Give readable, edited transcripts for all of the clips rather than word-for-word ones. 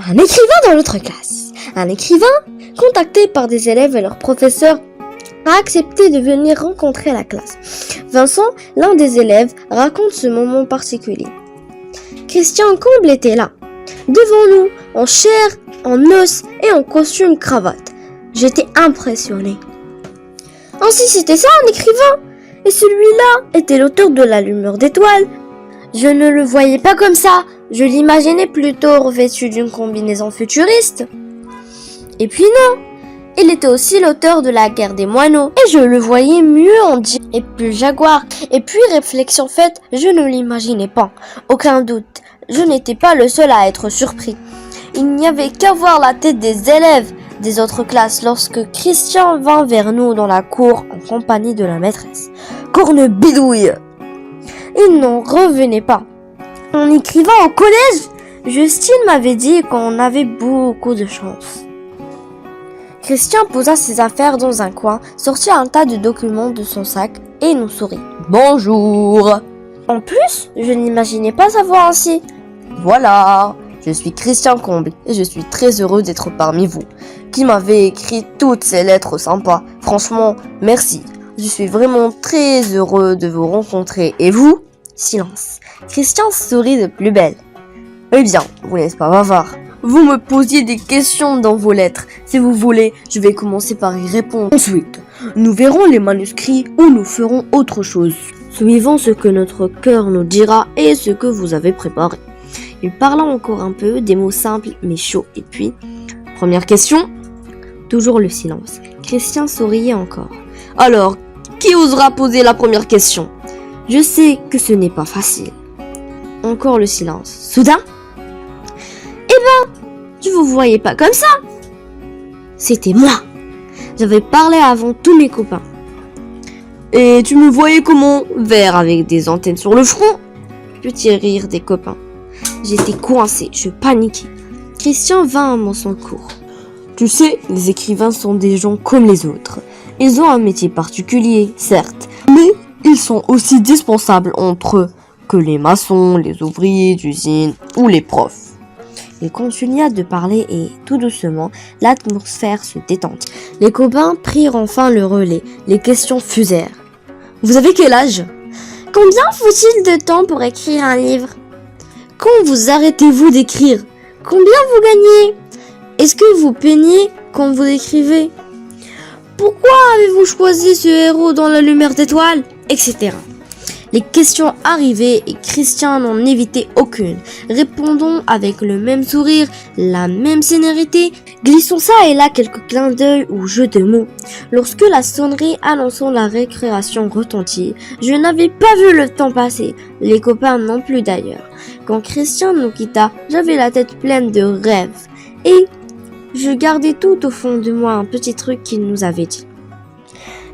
Un écrivain dans notre classe. Un écrivain, contacté par des élèves et leurs professeurs, a accepté de venir rencontrer la classe. Vincent, l'un des élèves, raconte ce moment particulier. Christian Comble était là, devant nous, en chair, en os et en costume cravate. J'étais impressionné. Ainsi c'était ça un écrivain, et celui-là était l'auteur de La Lumière d'étoiles. Je ne le voyais pas comme ça, je l'imaginais plutôt revêtu d'une combinaison futuriste. Et puis non, il était aussi l'auteur de La Guerre des moineaux, et je le voyais mieux en dit et plus jaguar. Et puis réflexion faite, je ne l'imaginais pas. Aucun doute, je n'étais pas le seul à être surpris. Il n'y avait qu'à voir la tête des élèves des autres classes lorsque Christian vint vers nous dans la cour en compagnie de la maîtresse. Cornebidouille! Il n'en revenait pas. En écrivant au collège, Justine m'avait dit qu'on avait beaucoup de chance. Christian posa ses affaires dans un coin, sortit un tas de documents de son sac et nous sourit. Bonjour! En plus, je n'imaginais pas sa voix ainsi. Voilà, je suis Christian Comble et je suis très heureux d'être parmi vous, qui m'avez écrit toutes ces lettres sympas. Franchement, merci. Je suis vraiment très heureux de vous rencontrer. Et vous? Silence. Christian sourit de plus belle. Eh bien, vous n'êtes pas bavard. Vous me posiez des questions dans vos lettres. Si vous voulez, je vais commencer par y répondre. Ensuite, nous verrons les manuscrits ou nous ferons autre chose, suivant ce que notre cœur nous dira et ce que vous avez préparé. Il parla encore un peu, des mots simples mais chauds. Et puis, première question. Toujours le silence. Christian souriait encore. Alors, qui osera poser la première question? Je sais que ce n'est pas facile. Encore le silence. Soudain, je vous voyais pas comme ça. C'était moi. J'avais parlé avant tous mes copains. Et tu me voyais comment? Vert avec des antennes sur le front? Petit rire des copains. J'étais coincé, je paniquais. Christian vint à mon secours. Tu sais, les écrivains sont des gens comme les autres. Ils ont un métier particulier, certes, mais ils sont aussi dispensables entre eux que les maçons, les ouvriers d'usine ou les profs. Il continua de parler et, tout doucement, l'atmosphère se détendit. Les copains prirent enfin le relais. Les questions fusèrent. Vous avez quel âge? Combien faut-il de temps pour écrire un livre? Quand vous arrêtez-vous d'écrire? Combien vous gagnez? Est-ce que vous peignez quand vous écrivez? Pourquoi avez-vous choisi ce héros dans La Lumière d'étoiles? Etc. Les questions arrivaient et Christian n'en évitait aucune. Répondons avec le même sourire, la même sénérité, glissons ça et là quelques clins d'œil ou jeux de mots. Lorsque la sonnerie annonçant la récréation retentit, je n'avais pas vu le temps passer, les copains non plus d'ailleurs. Quand Christian nous quitta, j'avais la tête pleine de rêves et je gardais tout au fond de moi un petit truc qu'il nous avait dit.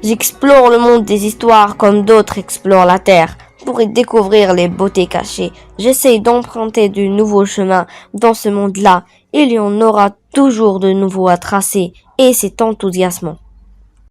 J'explore le monde des histoires comme d'autres explorent la terre. Pour y découvrir les beautés cachées, j'essaye d'emprunter de nouveaux chemins dans ce monde-là. Il y en aura toujours de nouveaux à tracer et c'est enthousiasmant.